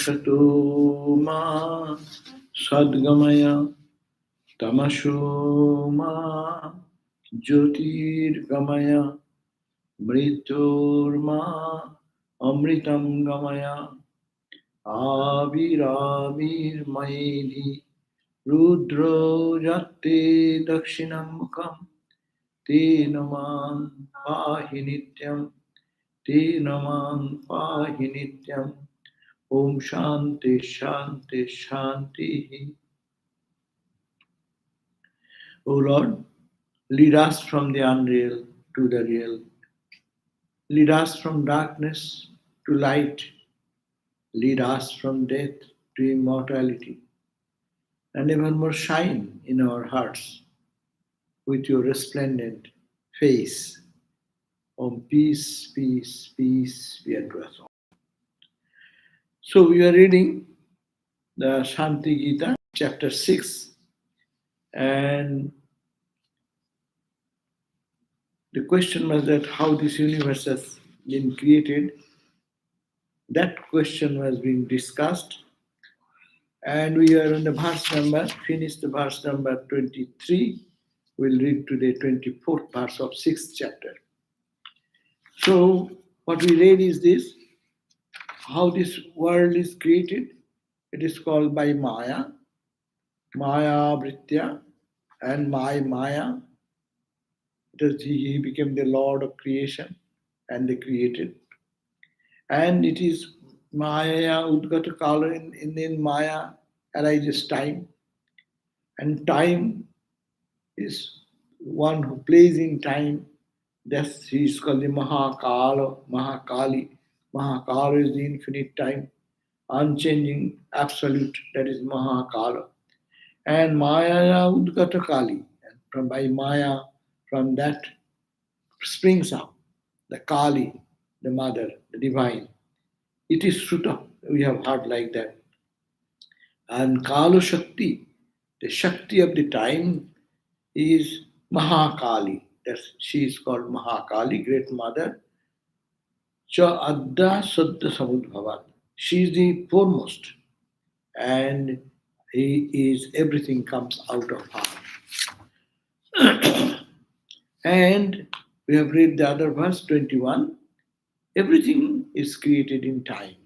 Asato ma sadgamaya tamasho ma jyotirgamaya mriturma amritam gamaya aviravir maidhi rudro jate dakshinam mukham te naman pahi nityam te naman pahi nityam Om Shanti Shanti Shanti. O Lord, lead us from the unreal to the real. Lead us from darkness to light. Lead us from death to immortality. And even more shine in our hearts with your resplendent face. Om peace, peace, peace be unto us all. So we are reading the Shanti Gita, chapter 6, and the question was that how this universe has been created. That question was being discussed, and we are on the verse number, finished the verse number 23. We'll read today 24th verse of 6th chapter. So, what we read is this, how this world is created. It is called by Maya, Maya Vritya, and Maya. He became the Lord of creation and they created. And it is Maya Udgata Kala, in Maya arises time. And time is one who plays in time. Thus he is called the Mahakala, Mahakali. Mahakala is the infinite time, unchanging, absolute, that is Mahakala. And Maya Udgata Kali, and from by Maya, from that springs up the Kali, the mother, the divine. It is Sutta, we have heard like that. And Kalo Shakti, the Shakti of the time is Mahakali. That's, she is called Mahakali, Great Mother. Cha Adda Saddha Samudbhavat. She is the foremost. And he is, everything comes out of her. And we have read the other verse 21. Everything is created in time.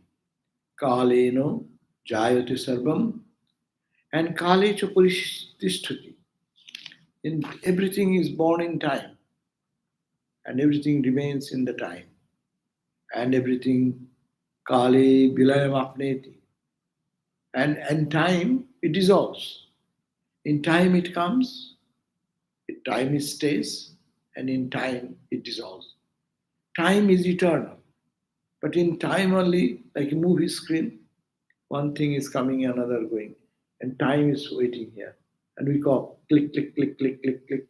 Kaleno Jayate Sarvam and Kale Chapurishtishthati. In everything is born in time, and everything remains in the time, and everything Kale Vilayam Apneti. And time it dissolves. In time it comes, in time it stays, and in time it dissolves. Time is eternal, but in time only, like a movie screen, one thing is coming, another going, and time is waiting here. And we call click, click, click, click, click, click.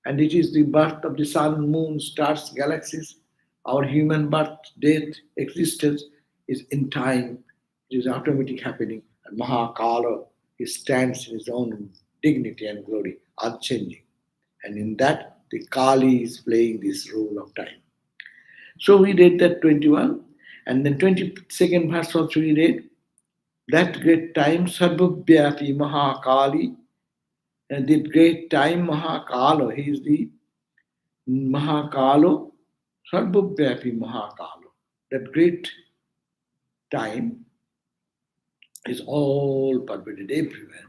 And it is the birth of the sun, moon, stars, galaxies. Our human birth, death, existence is in time. It is automatic happening. And Mahakala, he stands in his own dignity and glory, unchanging. And in that, the Kali is playing this role of time. So we read that 21, and then 22nd verse also we read, that great time, Sarvabhyapi Mahakali, and the great time Mahakalo, he is the Mahakalo, Sarvabhyapi Mahakalo. That great time is all pervaded everywhere.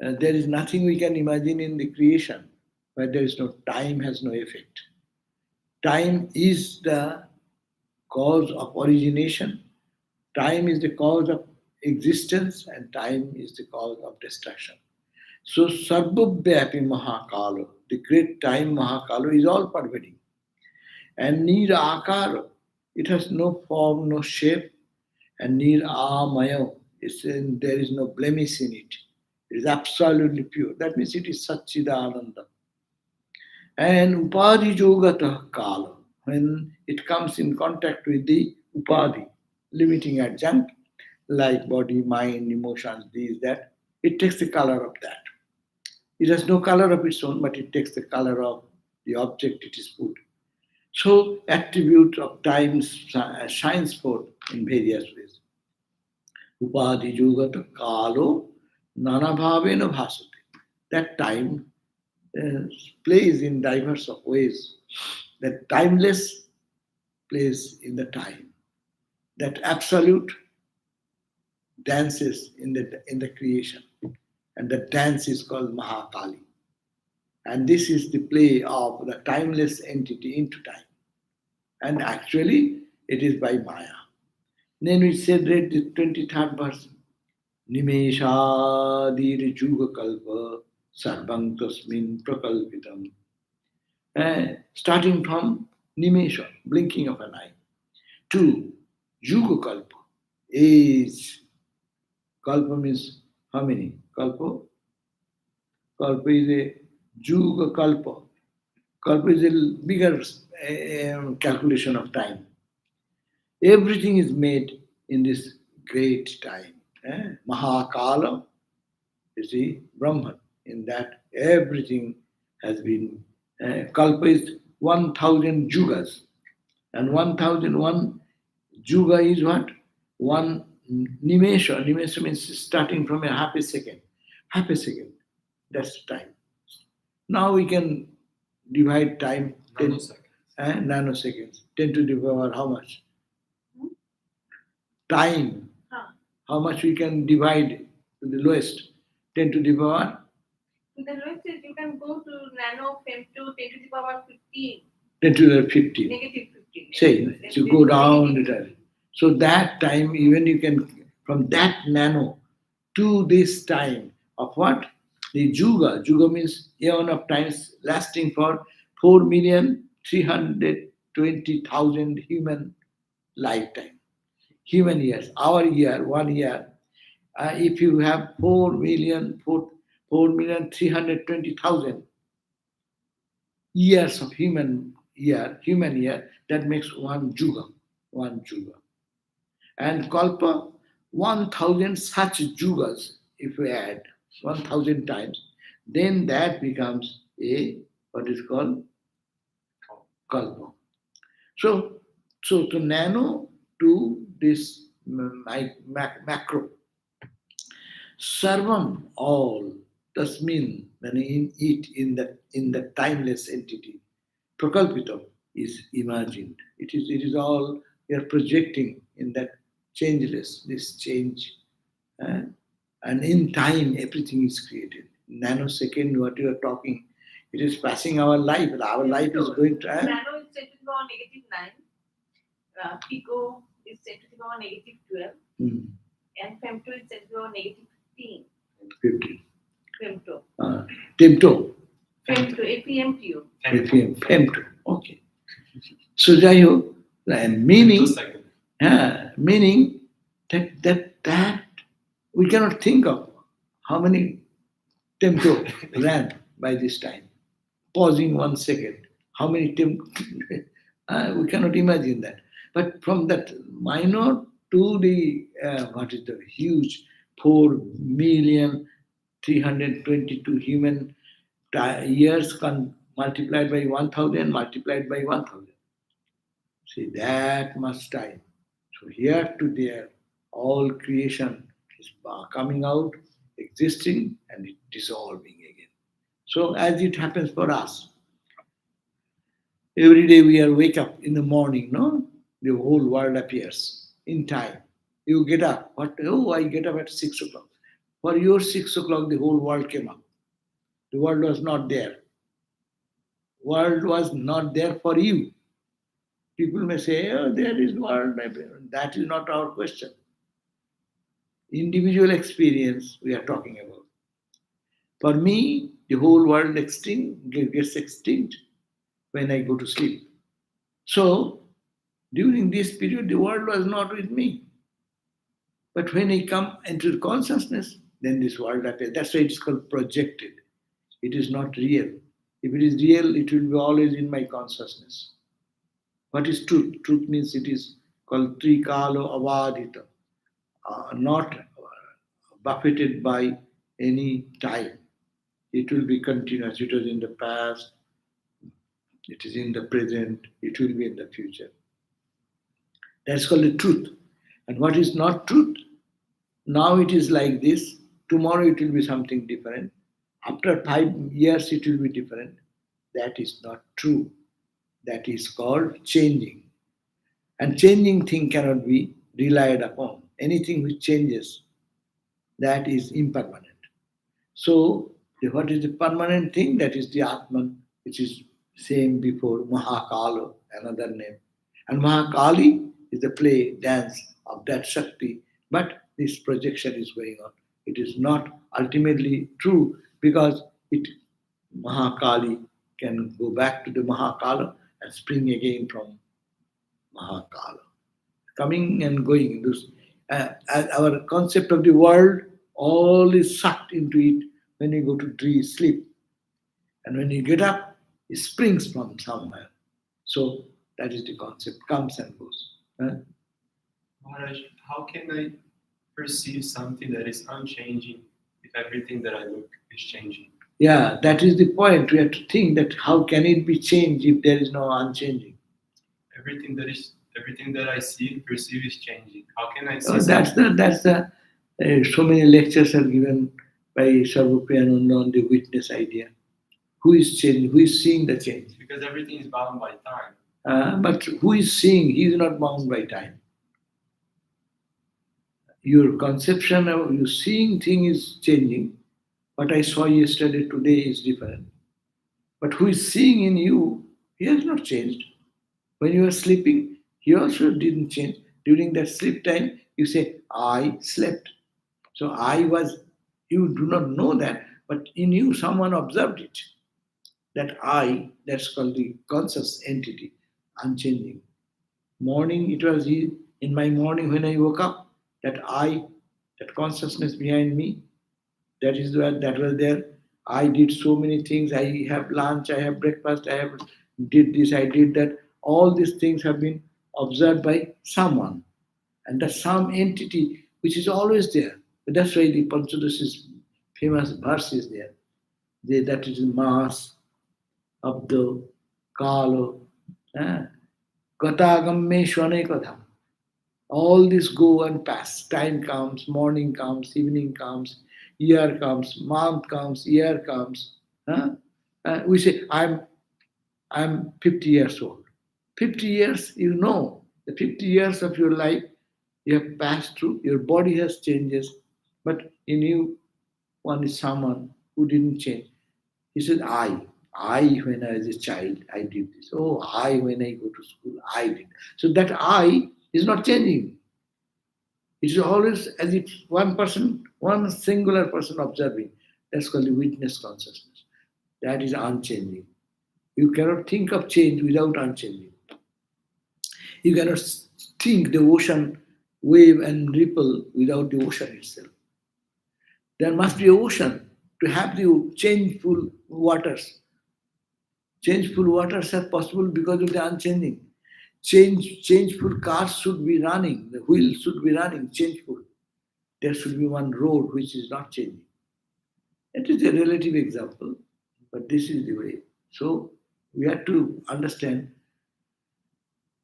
There is nothing we can imagine in the creation where there is no time, has no effect. Time is the cause of origination, time is the cause of existence, and time is the cause of destruction. So Sarvabhyapi Mahakalo, the great time Mahakalo is all pervading. And Nir Akaro, it has no form, no shape, and Nir Amayo, there is no blemish in it. It is absolutely pure. That means it is Satchidananda. And Upadhi Jogata Kala, when it comes in contact with the Upadhi, limiting adjunct, like body, mind, emotions, these, that, it takes the color of that. It has no color of its own, but it takes the color of the object it is put. So, attribute of time shines forth in various ways. Upadhi Jugata Kalo Nanabhavena Bhasate. That time uh, plays in diverse of ways. That timeless plays in the time. That absolute dances in the creation. And the dance is called Mahakali. And this is the play of the timeless entity into time. And actually, it is by Maya. Then we said, read the 23rd verse. Nimeshadir Juga Kalpa Sarvang Tasmin Prakalpitam. Starting from Nimesha, blinking of an eye, to Yuga Kalpa, age. Kalpa means how many? Kalpa is a Yuga Kalpa. Kalpa is a bigger calculation of time. Everything is made in this great time. Mahakala, you see, Brahman. In that, everything has been. Kalpa is 1000 yugas. And 1001 yuga is what? One nimesha. Nimesha means starting from a half a second. Half a second. That's time. Now we can divide time 10 nanoseconds. 10 to the power how much? Time. How much we can divide to the lowest? 10 to the power? To the lowest, you can go to nano femto 10 to the power 15. 10 to the 15. Negative 15. Say, so go down the time. So that time, even you can, from that nano to this time of what? The Juga. Juga means eon of times lasting for 4,320,000 human lifetime. Human years. Our year, 1 year. If you have 4,320,000 years of human year, that makes one juga. And kalpa, 1,000 such jugas, if we add 1,000 times, then that becomes a, what is called, kalpa. So to nano to this macro, sarvam, all, tasmin, in the timeless entity, prakalpitam is imagined. It is all we are projecting in that changeless, this change. eh? And in time, everything is created. Nanosecond, what you are talking, it is passing our life. Our life is going to. Nano is set to the power negative 9. Pico is set to the power negative 12. And femto is set to the power negative 15. 15. Femto. Temto. Femto, FEMTO. Femto. Okay. So, যাই হোক, meaning that we cannot think of how many tempo ran by this time. Pausing 1 second, how many tempo? We cannot imagine that. But from that minor to the what is the huge 4,322 human years multiplied by 1,000 multiplied by 1,000. See, that much time. So here to there, all creation is coming out, existing, and it dissolving again. So as it happens for us, every day we are wake up in the morning, no? The whole world appears in time. You get up. What? Oh, I get up at 6 o'clock. For your 6 o'clock, the whole world came up. The world was not there. World was not there for you. People may say, oh, there is world. That is not our question. Individual experience we are talking about. For me, the whole world gets extinct when I go to sleep. So, during this period, the world was not with me. But when I come into consciousness, then this world appears. That's why it's called projected. It is not real. If it is real, it will be always in my consciousness. What is truth? Truth means it is called trikalo avadita, not buffeted by any time. It will be continuous. It was in the past, it is in the present, it will be in the future. That's called the truth. And what is not truth? now it is like this, tomorrow it will be something different, after 5 years it will be different. That is not true. That is called changing. And changing thing cannot be relied upon. Anything which changes, that is impermanent. So, what is the permanent thing? That is the Atman, which is same before Mahakala, another name. And Mahakali is the play, dance of that Shakti. But this projection is going on. It is not ultimately true because it Mahakali can go back to the Mahakala and spring again from Mahakala. Coming and going. Our concept of the world, all is sucked into it when you go to sleep. And when you get up, it springs from somewhere. So that is the concept, comes and goes. Maharaj, how can I perceive something that is unchanging if everything that I look is changing? Yeah, that is the point. We have to think that how can it be changed if there is no unchanging? Everything that I see and perceive is changing. How can I see That's the so many lectures are given by Sarvapriyananda on the witness idea. Who is changing? Who is seeing the change? Because everything is bound by time. But who is seeing? He is not bound by time. Your conception of your seeing thing is changing. What I saw yesterday, today is different. But who is seeing in you, he has not changed. When you are sleeping, he also didn't change. During that sleep time, you say, I slept. So I was, you do not know that, but in you someone observed it. That I, that's called the conscious entity, unchanging. Morning, it was in my morning when I woke up, that I, that consciousness behind me, that is what that was there. I did so many things. I have lunch, I have breakfast, I have did this, I did that. All these things have been observed by someone. And that some entity which is always there. That's why the Panchadashi's famous verse is there. That is mass, abdo, kalo, eh, katagamme shwanekatha. All this go and pass. Time comes, morning comes, evening comes, year comes, month comes, year comes. Huh? We say, I'm 50 years old. 50 years, you know, the 50 years of your life you have passed through, your body has changes, but in you, one is someone who didn't change. He said, I, when I was a child, I did this. Oh, I, when I go to school, I did. So that I is not changing. It is always as if one person, one singular person observing. That's called the witness consciousness. That is unchanging. You cannot think of change without unchanging. You cannot think the ocean wave and ripple without the ocean itself. There must be ocean to have the changeful waters. Changeful waters are possible because of the unchanging. Changeful cars should be running, the wheels should be running, changeful. There should be one road which is not changing. It is a relative example, but this is the way. So we have to understand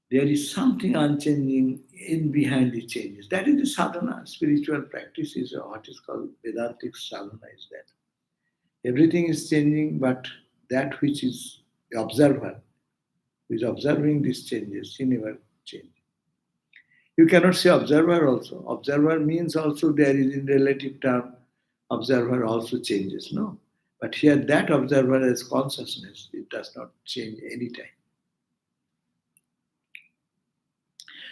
there is something unchanging in behind the changes. That is the sadhana, spiritual practice is what is called Vedantic sadhana is that. Everything is changing, but that which is the observer, who is observing these changes, he never changes. You cannot say observer also. Observer means also there is in relative term, observer also changes, no? But here that observer as consciousness, it does not change any time.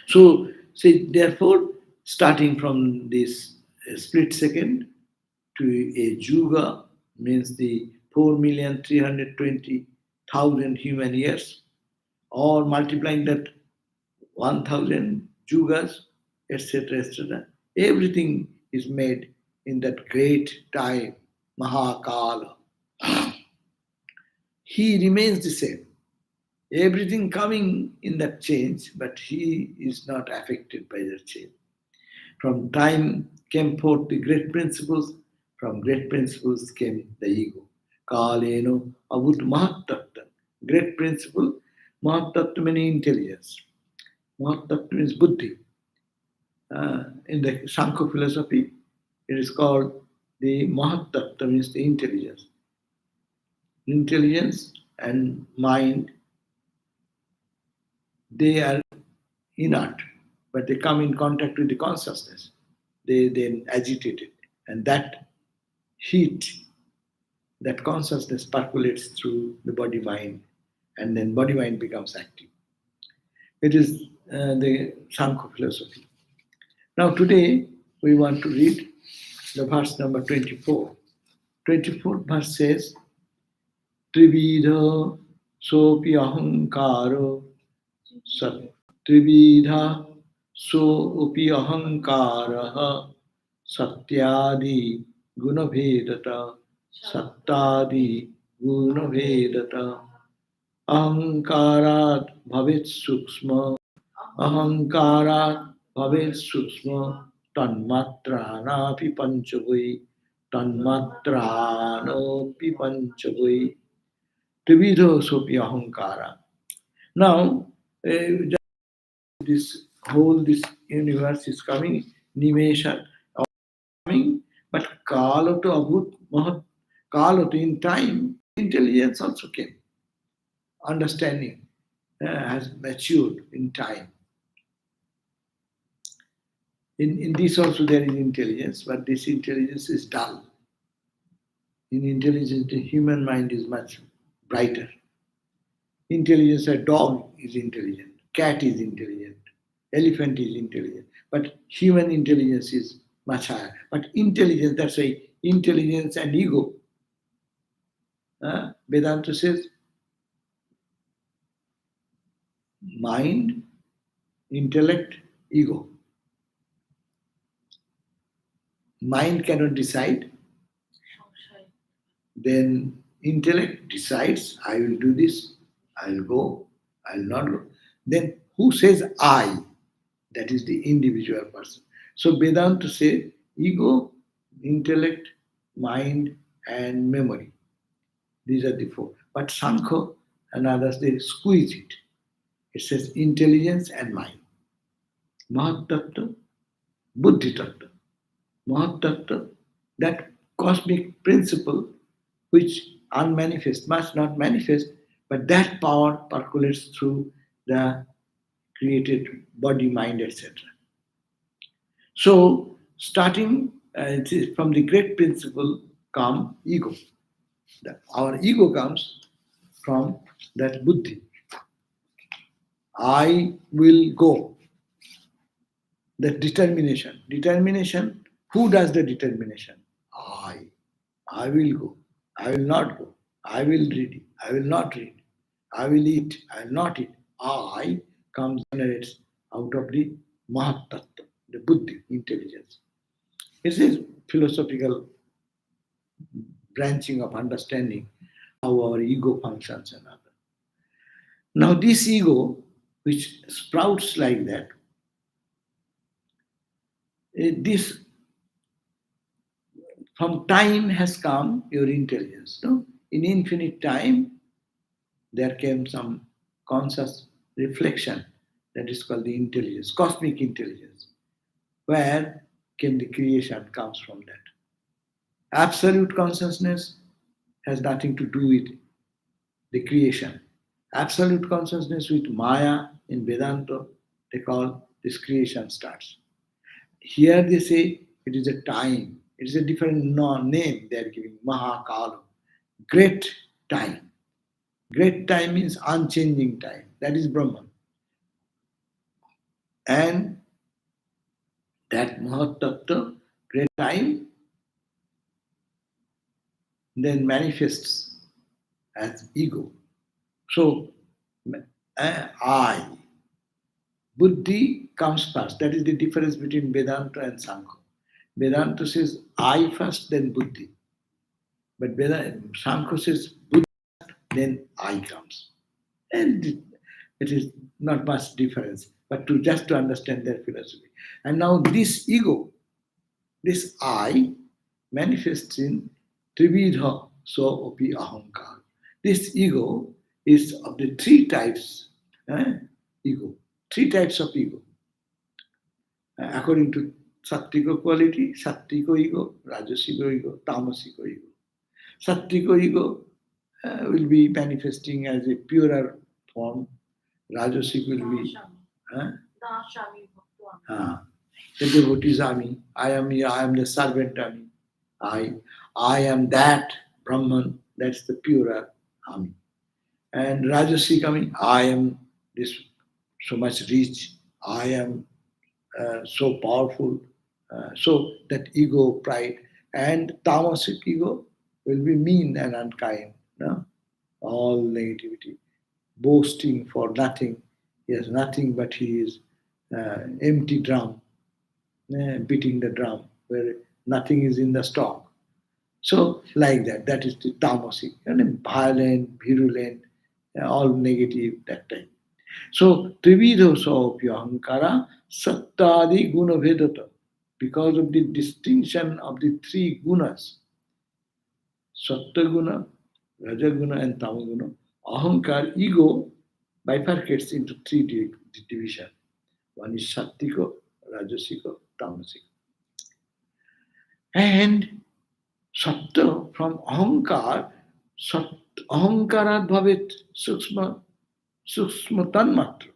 So, say, therefore, starting from this split second to a juga means the 4,320,000 human years, or multiplying that 1,000 jugas, etc., etc. Everything is made in that great time, Mahakala. He remains the same. Everything coming in that change, but he is not affected by that change. From time came forth the great principles, from great principles came the ego. Kaleno avut mahatattva. Great principle, mahatattva means intelligence. Mahatattva means buddhi. In the Sankhya philosophy, It is called the Mahat Tattva, means the intelligence. Intelligence and mind, they are inert, but they come in contact with the consciousness. They then agitate it, and that heat, that consciousness percolates through the body mind, and then body mind becomes active. It is the Sankhya philosophy. Now, today we want to read the verse number 24. 24th verse says, Trividha sopi ahankaro sat. Trividha sopi ahankaraha satyadi gunavedata sattadi gunavedata ahankarat bhavet suksma ahankarat bhavet suksma tanmatranapi panchavai tanmatranopi panchavai trividho sopi ahankara. Now, this this universe is coming, nimesha coming, but kala to abhut mahat, kala to in time, intelligence also came. Understanding has matured in time. In this also there is intelligence, but this intelligence is dull. In intelligence, the human mind is much brighter. Intelligence, a dog is intelligent, cat is intelligent, elephant is intelligent, but human intelligence is much higher. But intelligence, that's why intelligence and ego. Vedanta says mind, intellect, ego. Mind cannot decide, then intellect decides, I will do this, I will go, I will not go. Then who says I? That is the individual person. So Vedanta says ego, intellect, mind, and memory. These are the four. But Sankhya and others, they squeeze it. It says intelligence and mind. Mahat Tattva, Buddhi Tattva. Mahat Tattva, that cosmic principle which unmanifest, must not manifest, but that power percolates through the created body, mind, etc. So, starting from the great principle come ego. Our ego comes from that buddhi. I will go. That determination. Determination, who does the determination? I. I will go. I will not go. I will read. I will not read. I will eat. I will not eat. I comes generates out of the Mahat Tattva, the buddhi, intelligence. This is philosophical branching of understanding how our ego functions and other. Now this ego, which sprouts like that, this from time has come your intelligence. No? In infinite time, there came some conscious reflection that is called the intelligence, cosmic intelligence. Where came the creation comes from that. Absolute consciousness has nothing to do with the creation. Absolute consciousness with Maya in Vedanta, they call this creation starts. Here they say it is a time. It is a different name they are giving, Mahakala. Great time. Great time means unchanging time. That is Brahman. And that Mahat Tattva, great time, then manifests as ego. So, I, buddhi comes first. That is the difference between Vedanta and Sankhya. Vedanta says I first, then buddhi. But Sankhya says buddhi, then I comes. And it is not much difference, but just to understand their philosophy. And now this ego, this I, manifests in Trividha so opi ahankar. This ego is of the three types, ego. Three types of ego, according to Sattvika quality, Sattvika ego, Rajasika ego, Tamasika ego. Sattvika ego will be manifesting as a purer form. Rajasic will be Dashami Bhaktu the devotees army. I am the servant army. I am that Brahman. That's the purer army. And Rajasic army. I am this so much rich. I am so powerful. So that ego, pride, and tamasic ego will be mean and unkind. No? All negativity, boasting for nothing. He has nothing, but he is empty drum, beating the drum where nothing is in the stock. So like that, that is the tamasic, and violent, virulent, all negative that time. So trividho saopya ahankara sattadi guna vedata. Because of the distinction of the three gunas, sattva guna, rajaguna, and tamaguna, ahankar, ego, bifurcates into three divisions. One is sattvika, rajasika, tamasic. And sattva from ahankar, ahankarat bhavet suksma tanmatra.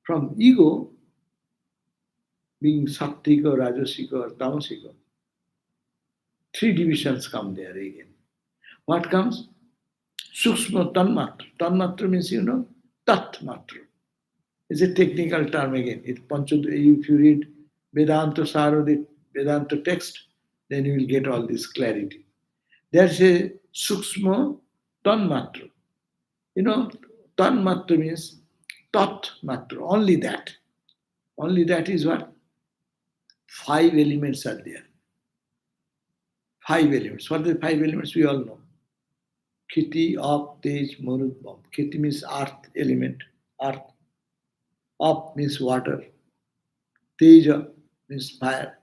From ego, being sattvika, rajasika, or tamasika, three divisions come there again. What comes? Suksma tanmatra. Tanmatra means, tat matra. It's a technical term again. If you read Vedanta Sara, the Vedanta text, then you will get all this clarity. There's a suksma tanmatra. Tanmatra means tat matra, only that. Only that is what? 5 elements are there. 5 elements. What are the 5 elements? We all know. Khiti, Ap, Tej, Marut, Bam. Khiti means earth element. Earth. Ap means water. Teja means fire.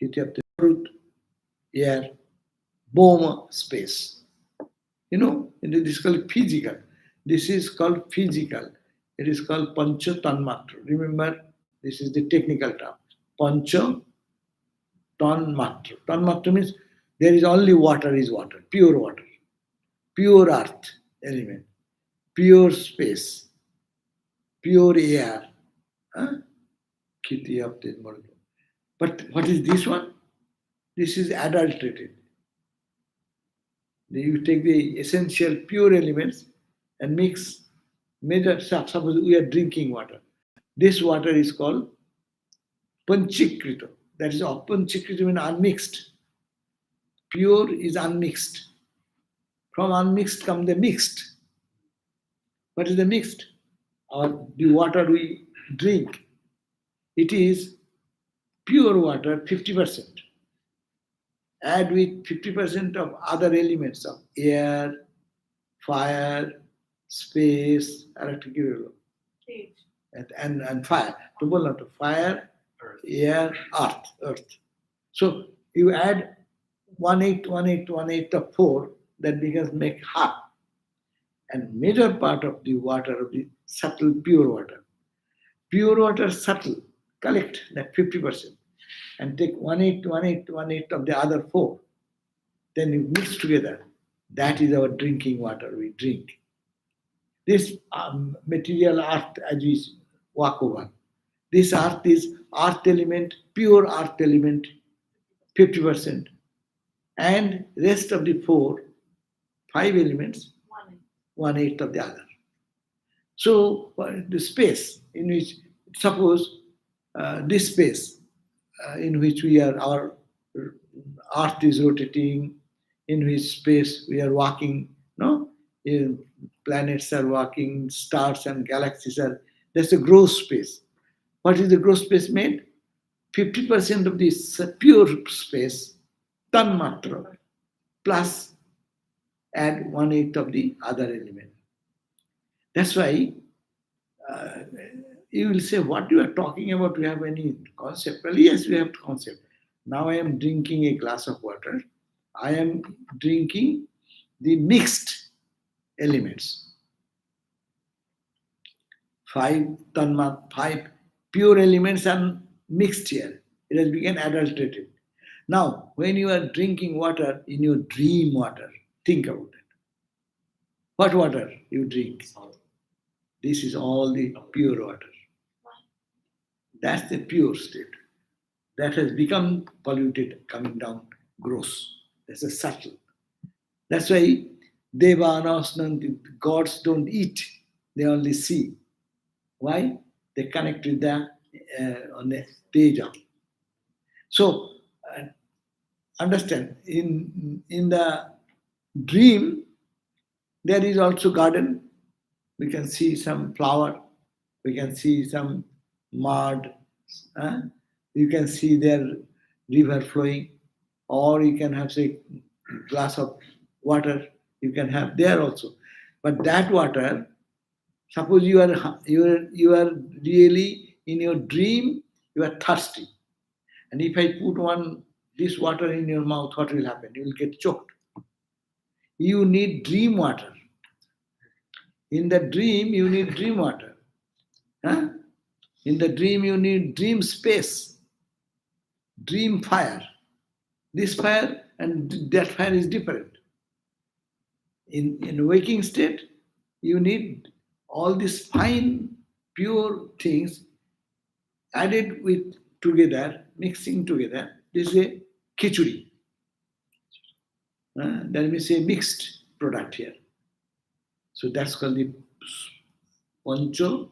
Khiti, Ap, Tej, Marut, air. Boma, space. This is called physical. This is called physical. It is called Pancha Tanmatra. Remember, this is the technical term. Pancha Tanmatra. Tanmatra means there is only water is water, pure earth element, pure space, pure air. Khiti, Ap, Tej, Marut. But what is this one? This is adulterated. You take the essential pure elements and mix, measure. Suppose we are drinking water. This water is called panchikrita. That is panchikrita means unmixed. Pure is unmixed. From unmixed come the mixed. What is the mixed? Or the water we drink. It is pure water 50%. Add with 50% of other elements of air, fire, space, and fire. Fire, air, earth. So you add 1/8 of 4, that becomes make half. And major part of the water, of the subtle pure water. Pure water subtle, collect that 50% and take 1/8 of the other 4. Then you mix together. That is our drinking water we drink. This material earth as we walk over. This earth is earth element, pure earth element, 50%. And rest of the 5 elements, 1/8 of the other. So the space in which, suppose this space in which our earth is rotating, in which space we are walking, planets are walking, stars and galaxies are, that's a gross space. What is the gross space made? 50% of this pure space, tanmatra, plus add 1/8 of the other element. That's why you will say, what you are talking about, do you have any concept? Well, yes, we have concept. Now I am drinking a glass of water. I am drinking the mixed elements. 5 pure elements are mixed here. It has become adulterated. Now, when you are drinking water in your dream water, think about it. What water you drink? Salt. This is all the pure water. That's the pure state. That has become polluted, coming down gross. That's a subtle. That's why Devanasnanti, gods don't eat, they only see. Why? They connect with the on the Teja. So understand, in the dream there is also garden. We can see some flower, we can see some mud, you can see their river flowing, or you can have say glass of water you can have there also. But that water, suppose you are really in your dream, you are thirsty, and if I put one this water in your mouth, what will happen? You will get choked. You need dream water. In the dream, you need dream water. Huh? In the dream, you need dream space, dream fire. This fire and that fire is different. In waking state, you need all these fine, pure things added with together, mixing together. This is a khichuri. That means a mixed product here. So that's called the pancho,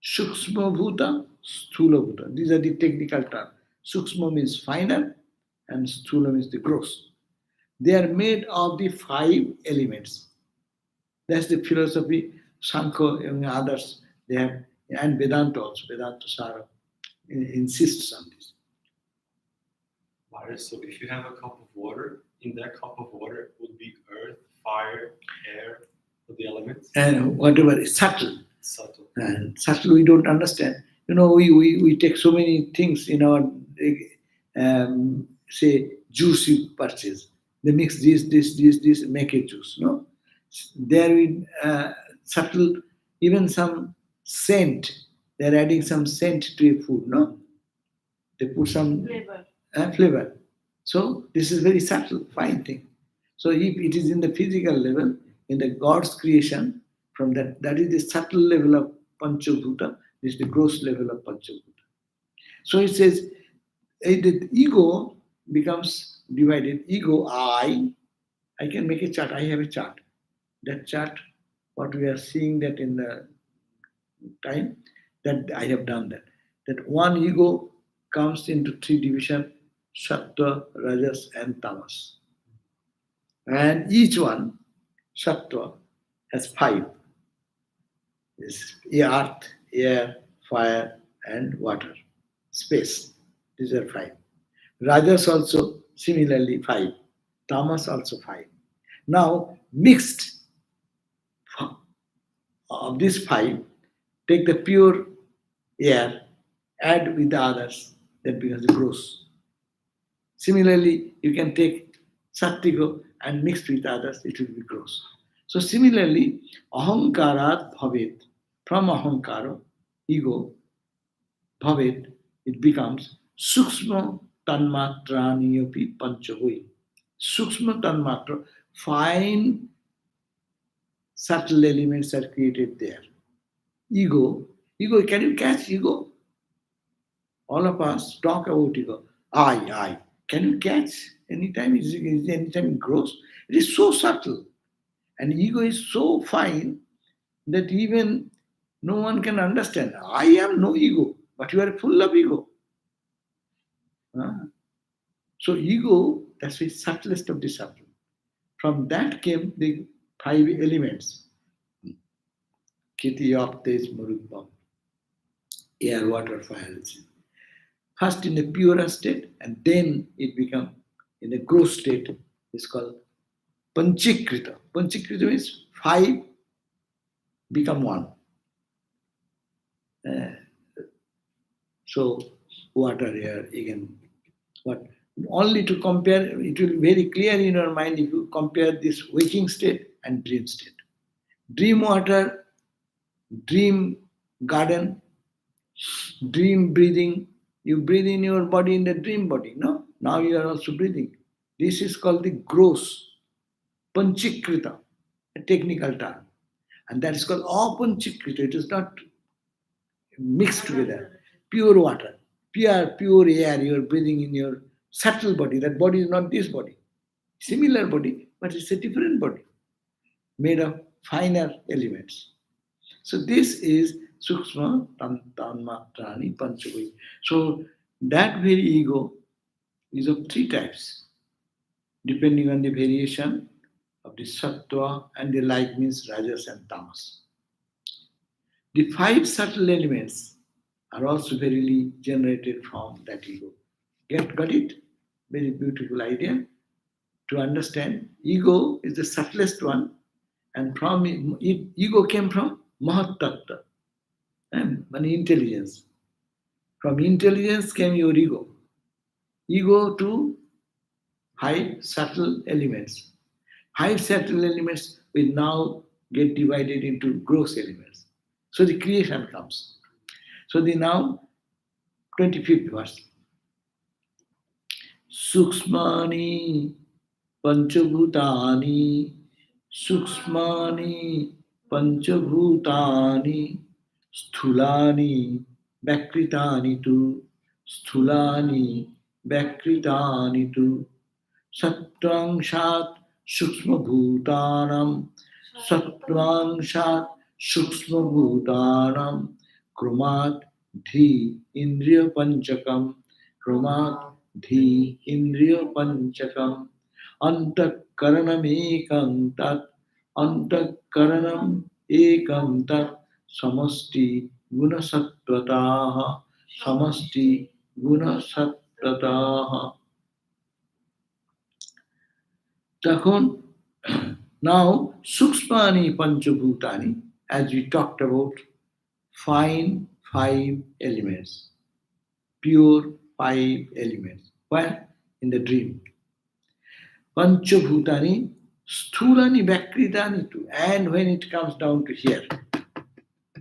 sukshma bhuta, sthula bhuta. These are the technical terms. Sukshma means finer and sthula means the gross. They are made of the 5 elements. That's the philosophy, Sankhya and others, they have, and Vedanta also, Vedanta Sara insists on this. Maharaj, so if you have a cup of water, in that cup of water would be earth, fire, air, the elements? And whatever is subtle. Subtle. And subtle we don't understand. We take so many things in our, say, juice you purchase. They mix this, make a juice. No, there we subtle, even some scent. They're adding some scent to a food. No, they put some flavor. So this is very subtle, fine thing. So if it is in the physical level, in the God's creation, from that is the subtle level of Panchabhuta, this is the gross level of Panchabhuta. So it says the ego becomes divided. Ego, I can make a chart. I have a chart. That chart, what we are seeing that in the time, that I have done that. That one ego comes into 3 divisions, Sattva, Rajas and Tamas. And each one, Sattva, has 5. Is earth, air, fire and water. Space. These are 5. Rajas also similarly 5. Tamas also 5. Now mixed of these 5, take the pure air, add with the others, that becomes the gross. Similarly, you can take Sattvika and mix with others, it will be gross. So similarly, ahankarat bhavet, from ahankara, ego, bhavet, it becomes sukshma tanmatraniyopi panchahui. Sukshma tanmatra, fine subtle elements are created there. Ego, can you catch ego? All of us talk about ego. I. Can you catch? Anytime it grows. It is so subtle. And ego is so fine that even no one can understand. I am no ego, but you are full of ego. So ego, that's the subtlest of the subtle. From that came the 5 elements. Kiti, Yak, Tej, Murugvam. Air, water, fire, etc. First in the purer state, and then it becomes in a gross state. It's called Panchikrita. Panchikrita means 5 become 1. So water, air, again, what? Only to compare, it will be very clear in your mind if you compare this waking state and dream state. Dream water, dream garden, dream breathing, You breathe in your body in the dream body, no? Now you are also breathing. This is called the gross, panchikrita, a technical term. And that is called apanchikrita. It is not mixed together. Pure water, pure air you are breathing in your subtle body. That body is not this body. Similar body, but it's a different body made of finer elements. So this is Sukshma Tanmatrani Panchavi. So that very ego is of three types, depending on the variation of the Sattva and the like means Rajas and Tamas. The five subtle elements are also verily generated from that ego. Got it? Very beautiful idea. To understand, ego is the subtlest one, and from it, ego came from Mahat Tattva, and intelligence. From intelligence came your ego. Ego to five subtle elements. Five subtle elements will now get divided into gross elements. So the creation comes. So the now 25th verse. Sukshmani Panchabhutani Sukshmani Panchabhutani Sthulani Vakritani tu Sthulani Vakritani tu Sattvangshat Sukshma Bhutanam Sattvangshat Sukshma Bhutanam Krumat Dhi Indriya Panchakam Krumat Dhi Indriya Panchakam Antakaranam Ekam Tat Antakaranam Ekam Tat Samasti Gunasattvatah Samasti Gunasattvatah. Takon, now Sukshmani Panchabhutani, as we talked about, fine five elements, pure five elements. Where? In the dream. Panchabhutani, Sthulani Vakritani too. And when it comes down to here,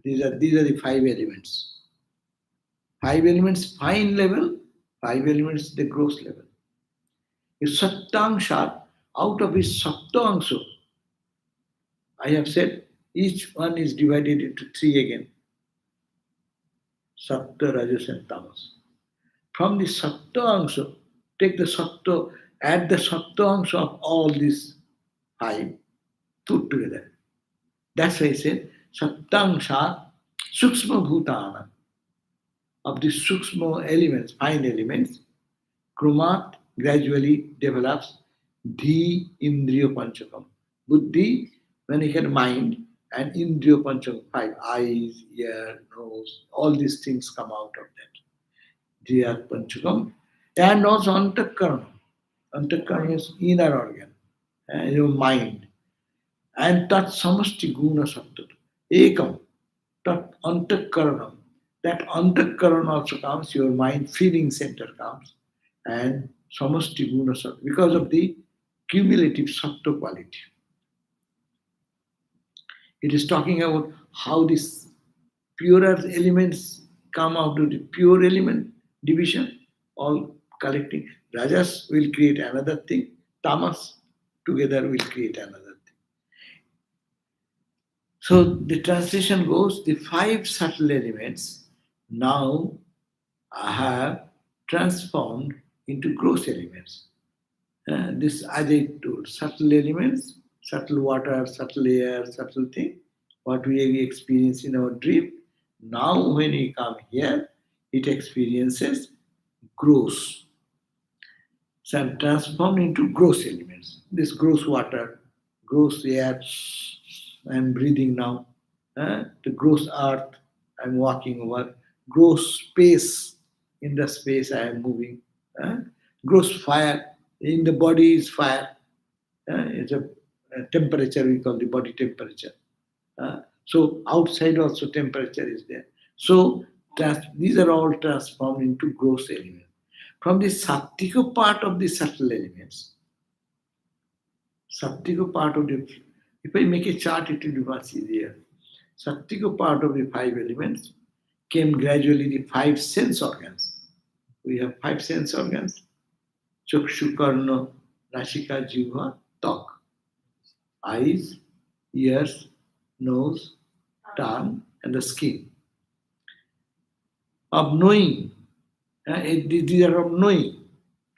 these are the five elements. Five elements fine level, five elements the gross level. If Sattangshat, out of his Sattvangsha, I have said each one is divided into three again. Sattva, Rajas and Tamas. From the Sattvangsha, take the Sattva, add the Sattvangsha of all these five, put together. That's why I said Sattangshat Sukshma Bhutana. Of the Sukshma elements, fine elements, Krumat gradually develops Dhi Indriya Panchakam. Buddhi, when you can mind, and Indriya Panchakam, five eyes, ear, nose, all these things come out of that. Dhiyat Panchakam. And also Antakaranam. Antakaranam is inner organ, your mind. And Tat Samasti Guna Sattva. Ekam. Tat Antakaranam. That Antakaran also comes, your mind feeling center comes, and Samasti Guna Sattva, because of the cumulative Sattva quality. It is talking about how these purer elements come out of the pure element division, all collecting. Rajas will create another thing, Tamas together will create another thing. So the translation goes, the five subtle elements now have transformed into gross elements. This, as I told, subtle elements, subtle water, subtle air, subtle thing, what we experience in our dream. Now when we come here, it experiences gross. So I'm transformed into gross elements. This gross water, gross air, I'm breathing now. The gross earth, I'm walking over. Gross space, in the space I am moving. Gross fire, in the body is fire. It's a temperature, we call the body temperature. So outside also temperature is there. So these are all transformed into gross elements. From the sattika part of the subtle elements, sattika part of the, if I make a chart, it will be much easier. Sattika part of the five elements came gradually the five sense organs. We have 5 sense organs. Chakshu, Karna, Nashika, Jivha, Tok. Eyes, ears, nose, tongue, and the skin. Of knowing. These are of knowing,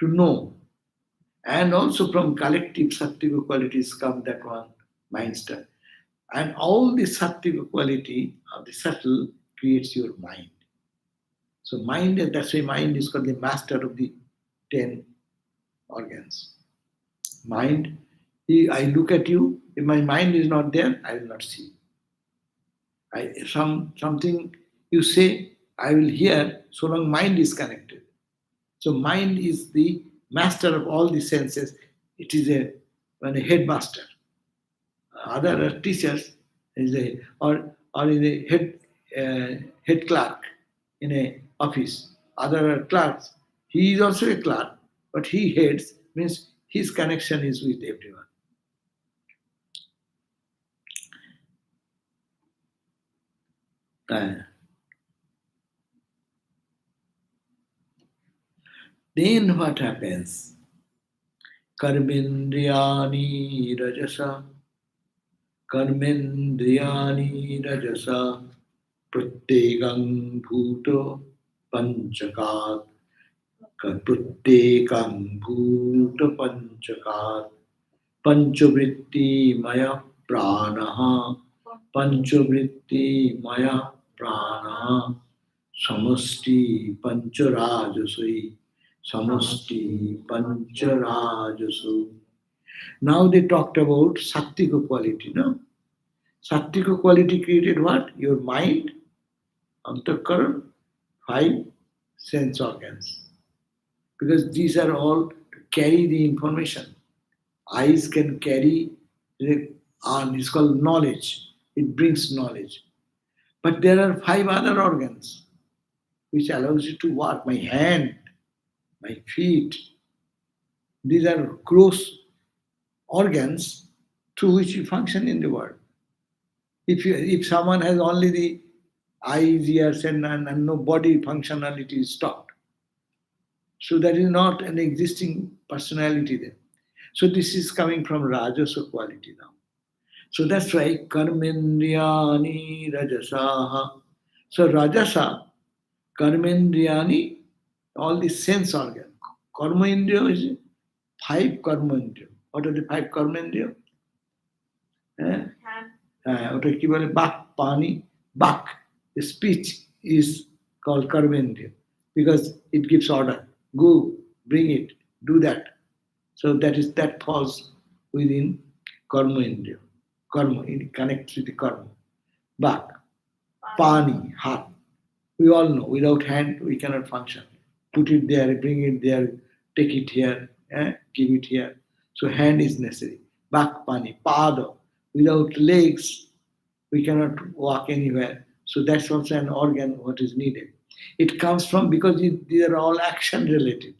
to know. And also from collective sattvic qualities come that one, mind star. And all the sattvic quality of the subtle creates your mind. So mind, that's why mind is called the master of the 10 organs. Mind, I look at you, if my mind is not there, I will not see. Something you say, I will hear, so long mind is connected. So mind is the master of all the senses. It is a headmaster. Other teachers is or is a head clerk in a office. Other are clerks. He is also a clerk, but he heads means his connection is with everyone. Then what happens? Karmendriyani rajasa, karmendriyani rajasa, pratyegang bhuto panchakat, pratyegang bhuto panchakat, panchavritti maya pranaha, panchavritti maya pranaha, samasti pancharajasai, samasti pancharajasu. Now they talked about sattika quality, no? Sattika quality created what? Your mind, antakaran, 5 sense organs. Because these are all to carry the information. Eyes can carry, it's called knowledge. It brings knowledge. But there are 5 other organs which allows you to work. My hand, my feet. These are gross organs through which you function in the world. If someone has only the eyes, ears, and no body functionality is stopped. So that is not an existing personality there. So this is coming from Rajasa quality now. So that's why Karmendriyani Rajasaha. So Rajasa, Karmendriyani, all the sense organ. Karma Indriya is 5 Karma Indriya. What are the 5 Karma Indriya? ওটা কি বলে বাক পানি বাক speech is called karmendriya because it gives order, go bring it, do that. So that falls within karma indriya. Karma, it connects with the karma. Bak, pani, heart. We all know without hand we cannot function. Put it there, bring it there, take it here, give it here. So hand is necessary. Bak, pani, pada. Without legs we cannot walk anywhere. So that's also an organ what is needed. It comes from because these are all action related.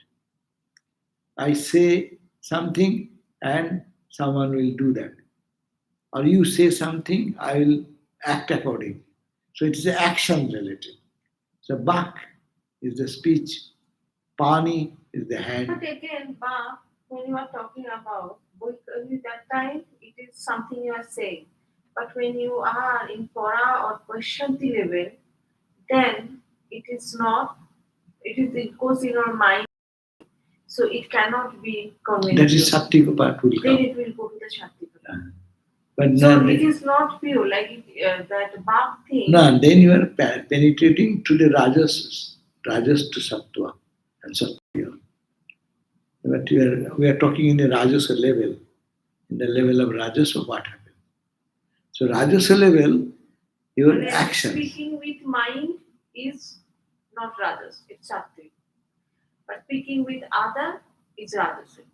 I say something and someone will do that. Or you say something, I will act accordingly. So it is action related. So bak is the speech, pani is the hand. But again, bak, when you are talking about, because at that time it is something you are saying. But when you are in Pora or Pashyanti level, then it is not, it goes in your mind, so it cannot be convinced. That is Sattika part will Then come. it will go to the Shantika. But So no, it is not pure, like that bak thing. no, then you are penetrating to the rajas to sattva and sattva. But we are talking in the rajasa level. In the level of rajasa, what happens? So rajasa level, your And then actions. speaking with mind is not rajas, it's sattvic. But speaking with other is rajasic.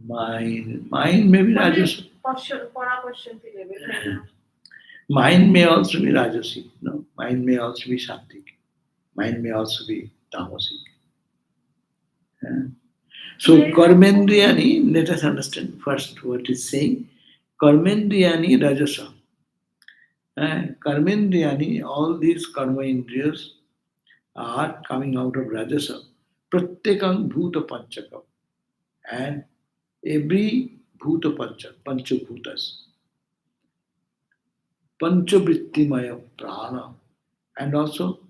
Mind may be rajasa. Pora Pashyanti level. Mind may also be rajasic. No, mind may also be sattvic. Mind may also be tamasic. So karmendriyani, let us understand first what it's saying. Karmendriyani rajasa. Karmendriyani, all these karma indriyas are coming out of rajasa. Prattekam bhuta panchakam. And every bhuta panchabhutas, panchavrittimaya prana, and also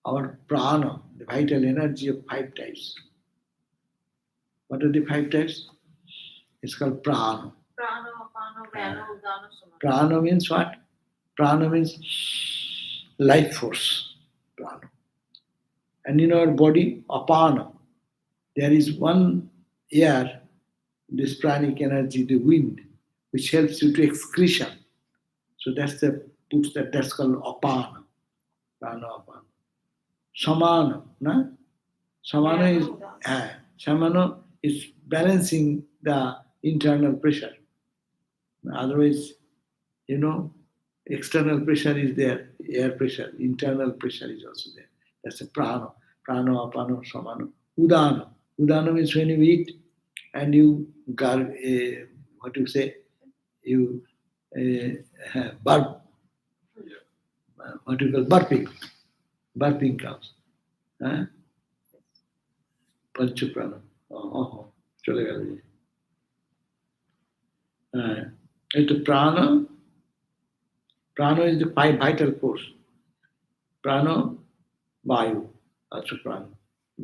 our prana, the vital energy of five types. What are the five types? It's called prana. Prana, apana, vyana, udana, samana. Prana means what? Prana means life force. Prana. And in our body, apana, there is one air, this pranic energy, the wind, which helps you to excretion. So that's called apana. Prana apana. Samana, na? Samana is samana is balancing the internal pressure. Otherwise, you know, external pressure is there, air pressure, internal pressure is also there. That's a prana. Prana, apana, samana. Udana. Udana means when you eat and you what do you say? You burp. What do you call burping? Burping comes. Panchaprana. চলে গেল যে। It's prana is the vital force. Prana, vayu, also prana.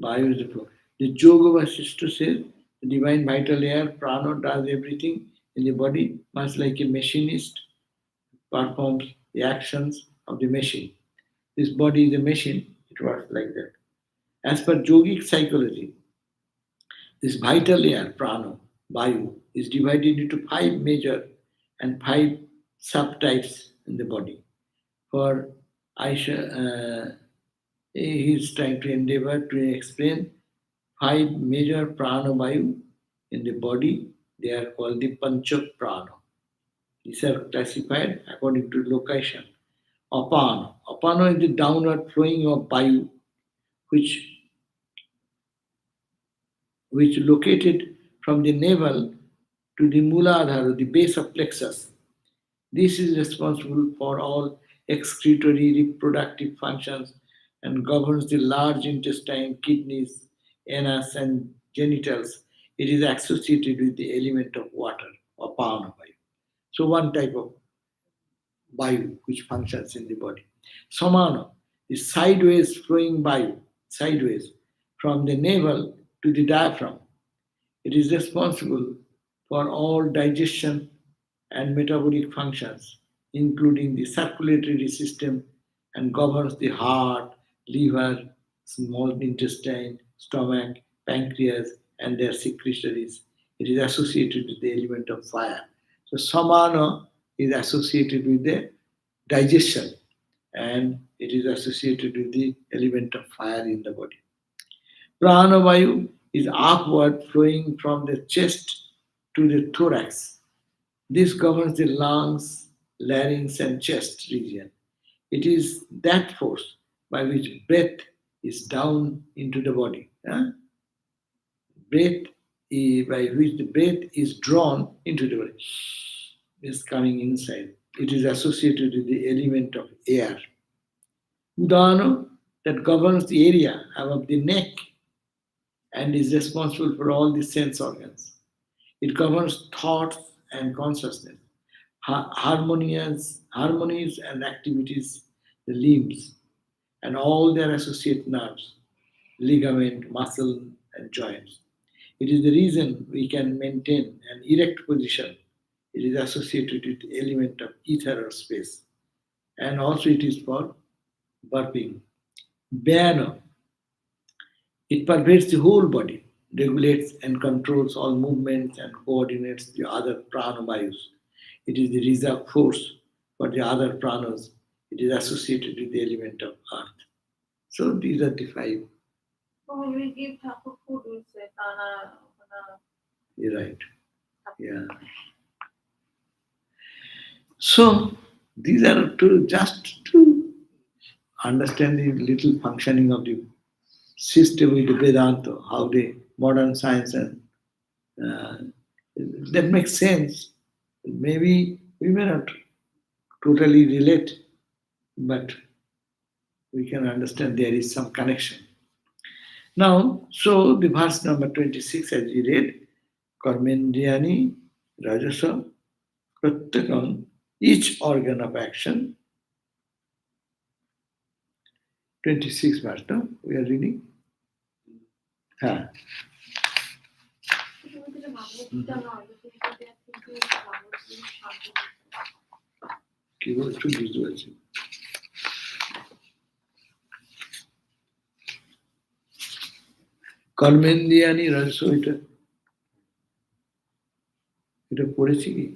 Vayu is the flow. The Yoga Vasishta says the divine vital air, prana, does everything in the body, much like a machinist performs the actions of the machine. This body is a machine, it works like that. As per yogic psychology, this vital air, prana, vayu, is divided into five major and five subtypes in the body. For Aisha, he is trying to endeavor to explain five major prana vayu in the body. They are called the pancha prana. These are classified according to location. Apana. Apana is the downward flowing of vayu, which located from the navel to the Muladhara, the base of plexus. This is responsible for all excretory reproductive functions and governs the large intestine, kidneys, anus, and genitals. It is associated with the element of water or prana vayu. So one type of vayu which functions in the body. Samana is sideways flowing vayu, sideways from the navel to the diaphragm. It is responsible for all digestion and metabolic functions, including the circulatory system, and governs the heart, liver, small intestine, stomach, pancreas, and their secretaries. It is associated with the element of fire. So, samana is associated with the digestion and it is associated with the element of fire in the body. Pranavayu is upward flowing from the chest to the thorax. This governs the lungs, larynx, and chest region. It is that force by which breath is down into the body. Breath by which the breath is drawn into the body. Is coming inside. It is associated with the element of air. Udana that governs the area above the neck and is responsible for all the sense organs. It governs thoughts and consciousness, harmonies and activities, the limbs, and all their associate nerves, ligament, muscle, and joints. It is the reason we can maintain an erect position. It is associated with the element of ether or space. And also it is for burping. Vyana, it pervades the whole body, regulates and controls all movements and coordinates the other prana vayus. It is the reserve force for the other pranas. It is associated with the element of earth. So these are the five. So when we give Thakur food, we say Tana. You're right. Yeah. So these are just to understand the little functioning of the system with the Vedanta, how the modern science and that makes sense. Maybe we may not totally relate, but we can understand there is some connection. Now, so the verse number 26 as we read, Karmendriyani Rajasa Prattakam, each organ of action. 26 verse, no? We are reading. Ha. কি বলছো বুঝতে পারছি কর্মেন্দ্রিয়ানি রজস এটা এটা পড়েছি কি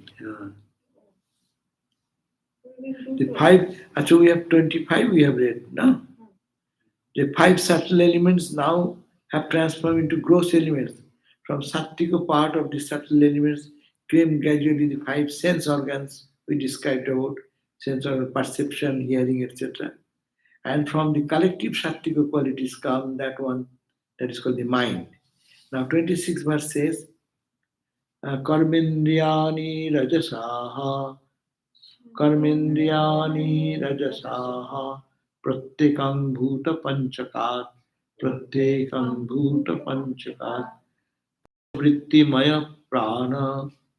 the five actually we have 25 we have read no the five subtle elements now have transformed into gross elements from sattvika part of the subtle elements came gradually the five sense organs we described about sense organ perception hearing etc and from the collective sattvika qualities come that one that is called the mind now 26 verse says कर्मेन्द्रियाणि रजसाः कर्मेन्द्रियाणि रजसाः प्रत्येकं भूतपञ्चकात् प्रत्येकं भूतपञ्चकात् वृत्तिमय प्राण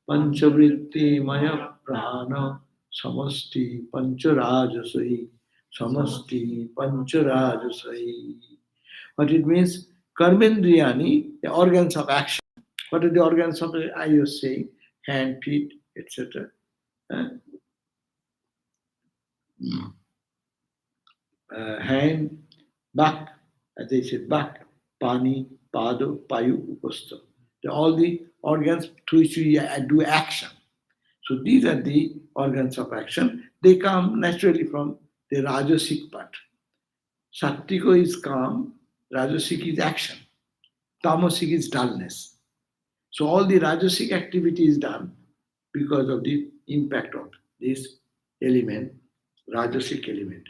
पंचवृत्तिमय प्राण समष्टि पंचराजसई समष्टि पंचराजसई what it means karmendriyani the organs of action. What are the organs of the eye? You saying hand, feet, etc. Hand, back, as they said, back, pani, pado, payu, upastha. All the organs through which we do action. So these are the organs of action. They come naturally from the rajasic part. Sattvika is calm, rajasic is action, tamasic is dullness. So all the rajasic activity is done because of the impact of this element, rajasic element.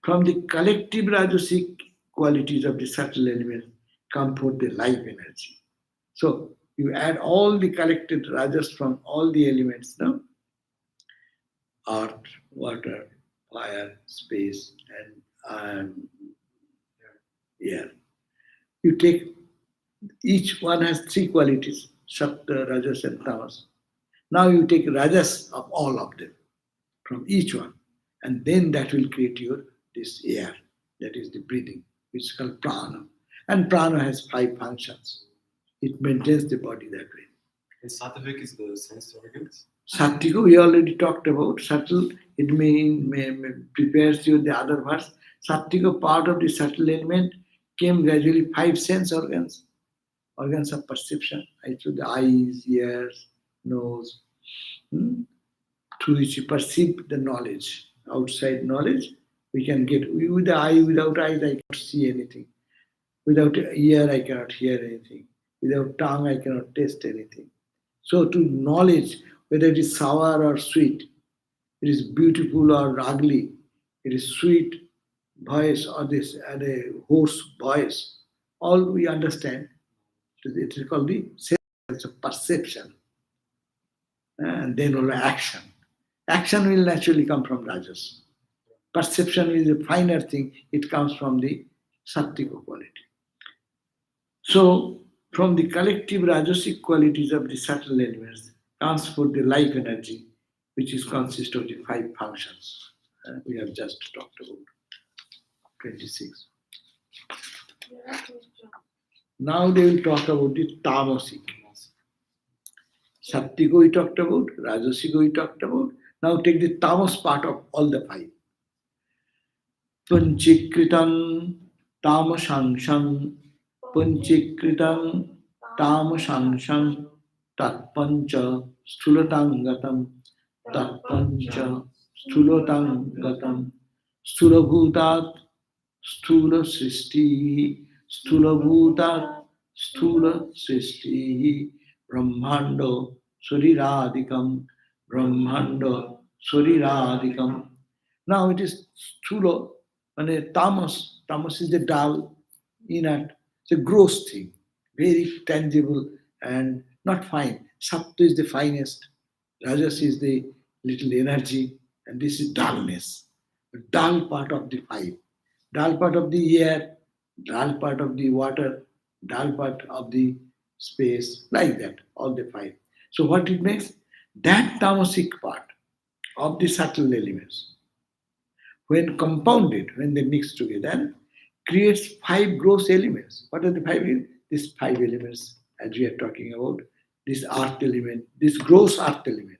From the collective rajasic qualities of the subtle elements come forth the life energy. So you add all the collected rajas from all the elements now, earth, water, fire, space, and air. You take each one has three qualities, Sattva, Rajas, and Tamas. Now you take Rajas of all of them, from each one, and then that will create your this air, that is the breathing, which is called prana. And prana has five functions. It maintains the body that way. And sattvic is the sense organs? Sattvika, we already talked about. Subtle, it prepares you the other verse. Sattvika part of the subtle element came gradually five sense organs. Organs of perception, the eyes, ears, nose, through which you perceive the knowledge, outside knowledge. We can get, with the eye, without eyes, I cannot see anything. Without ear, I cannot hear anything. Without tongue, I cannot taste anything. So to knowledge, whether it is sour or sweet, it is beautiful or ugly, it is sweet voice or this and a hoarse voice, all we understand. It is called the sense of perception. And then only action. Action will naturally come from Rajas. Perception is a finer thing, it comes from the Sattvika quality. So, from the collective Rajasic qualities of the subtle elements comes forth the life energy, which is consist of the five functions we have just talked about. 26. Now they will talk about the tamasic. Sattvika we talked about, Rajasic we talked about. Now take the tamas part of all the five. Panchikritam tamasangshang, panchikritam tamasangshang, tatpancha stulatangatam, tatpancha stulatangatam, stulabhutat stula srishti, stulabhutat stula srishti, brahmando sariradikam, brahmando sariradikam. Now it is stula, and tamas. Tamas is the dull, inert, it's a gross thing, very tangible and not fine. Sattva is the finest, Rajas is the little energy, and this is dullness. The dull part of the five. Dull part of the air, dull part of the water, dull part of the space, like that, all the five. So what it makes? That tamasic part of the subtle elements, when compounded, when they mix together, creates five gross elements. What are the five? These five elements, as we are talking about, this earth element, this gross earth element,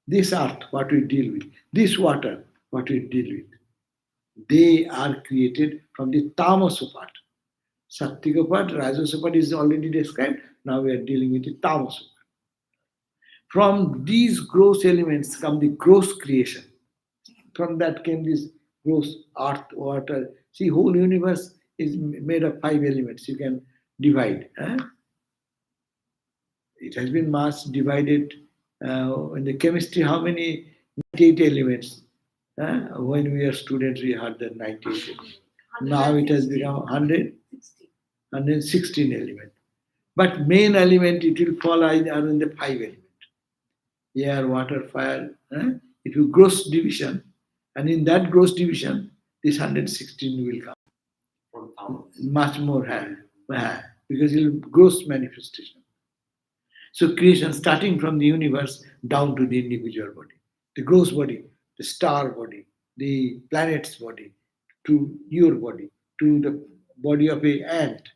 this earth, what we deal with, this water, what we deal with. They are created from the tamasa part. Sattvika part, rajasa part is already described. Now we are dealing with the tamasa part. From these gross elements come the gross creation. From that came this gross earth, water. See, whole universe is made of five elements. You can divide. It has been mass divided in the chemistry. How many? 98 elements. When we are students, we had the 98 elements. Now it has become 116 elements. But main element, it will fall are in the five elements. Air, water, fire. If you gross division, and in that gross division, this 116 will come. From Tamas. Much more higher, because it will gross manifestation. So creation starting from the universe down to the individual body, the gross body, the star body, the planet's body, to your body, to the body of a ant,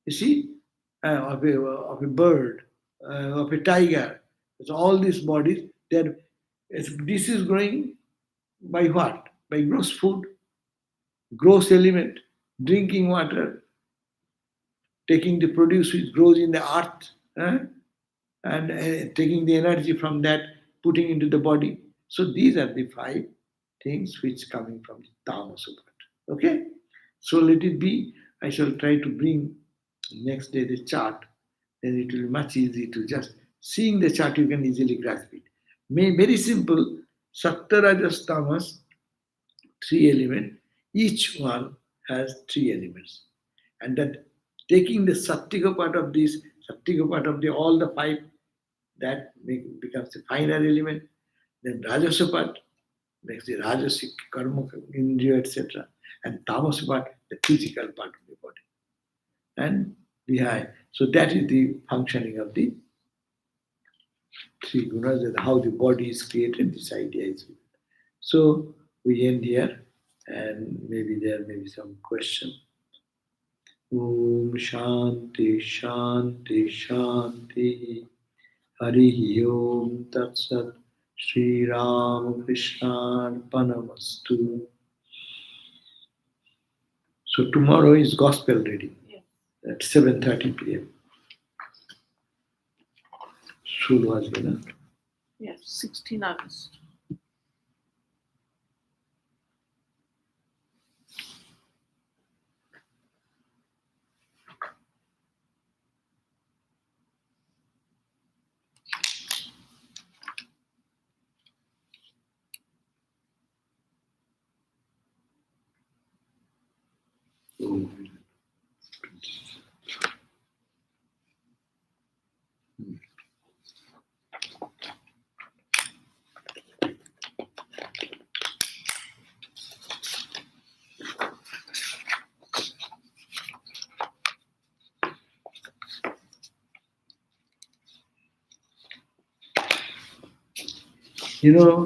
you see, of a bird, of a tiger. So all these bodies, this is growing by what? By gross food, gross element, drinking water, taking the produce which grows in the earth, and taking the energy from that, putting into the body. So these are the five things which coming from the tamasa part. Okay? So let it be. I shall try to bring next day the chart. Then it will be much easy to just seeing the chart, you can easily grasp it. Very simple. Sattva, Rajas, Tamas, three elements. Each one has three elements. And that taking the Sattika part of this, Sattika part of the all the five, that becomes the finer element. Then Rajasa part makes the Rajasic karma, indriya, etc. And Tamas part, the physical part of the body. And behind. So that is the functioning of the three gunas, and how the body is created, this idea is given. So we end here, and maybe there may be some question. Om Shanti Shanti Shanti. Hari Om Tat Sat. Sri Ram Krishna Panamastu. So tomorrow is gospel reading at 7:30 p.m. Shul was given. Yes, 16 August.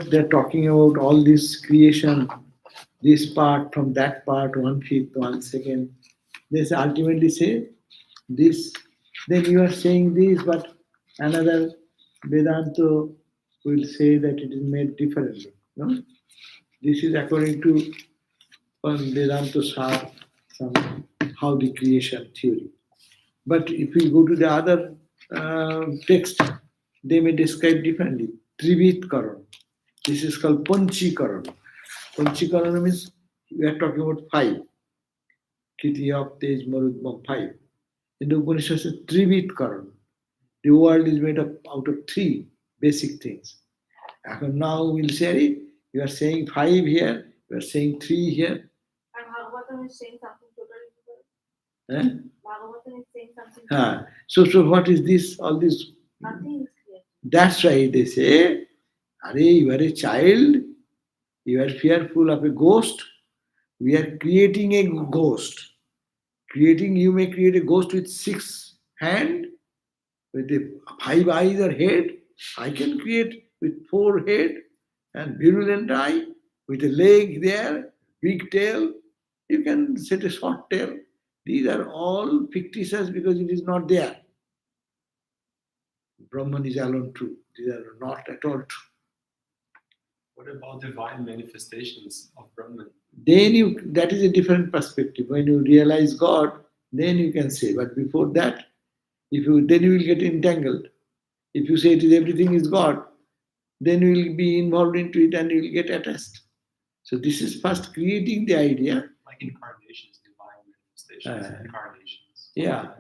They're talking about all this creation, this part from that part, 1/5, 1 second. They ultimately say this, then you are saying this, but another Vedanta will say that it is made differently. No? This is according to Vedanta Sar, how the creation theory. But if we go to the other text, they may describe differently. Trivit Karan. This is called Panchikaran. Panchikaran means we are talking about five. Kitiyap, Tej, Marudma, five. In the Upanishad says Trivit Karan. The world is made up out of three basic things. Now we'll say, you are saying five here, you are saying three here. And Bhagavatam is saying something totally different. Bhagavatam is saying something So what is this? All this? Nothing is clear. That's why they say, Are you are a child, you are fearful of a ghost. We are creating a ghost. Creating, you may create a ghost with 6 hands, with a 5 eyes or head. I can create with 4 head and virulent eye, with a leg there, big tail. You can set a short tail. These are all fictitious because it is not there. Brahman is alone true. These are not at all true. What about divine manifestations of Brahman? Then you, that is a different perspective. When you realize God, then you can say. But before that, if you then you will get entangled. If you say it is everything is God, then you will be involved into it and you will get attached. So this is first creating the idea. Like incarnations, divine manifestations, incarnations. Yeah,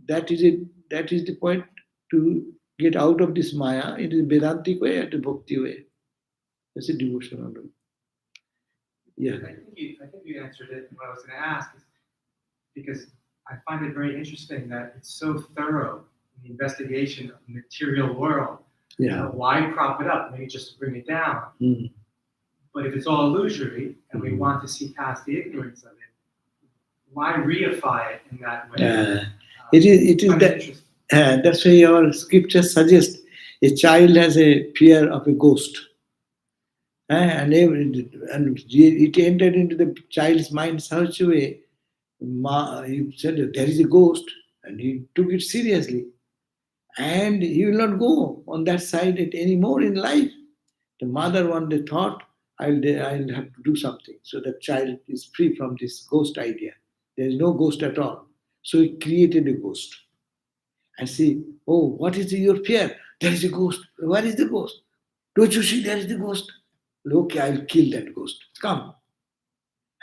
that is it. That is the point to get out of this Maya. It is Vedantic way and a Bhakti way. That's a devotional way. Yeah. I think you answered it. What I was going to ask is because I find it very interesting that it's so thorough in the investigation of the material world. Yeah. Why prop it up? Maybe just bring it down. Mm. But if it's all illusory and we want to see past the ignorance of it, why reify it in that way? It is Find that. interesting. That's why our scriptures suggest a child has a fear of a ghost. And it entered into the child's mind such a way. He said there is a ghost, and he took it seriously. And he will not go on that side anymore in life. The mother one day thought, I'll have to do something so that child is free from this ghost idea. There is no ghost at all. So he created a ghost. And see, oh, what is your fear? There is a ghost. Where is the ghost? Don't you see there is the ghost? Okay, I'll kill that ghost. Come.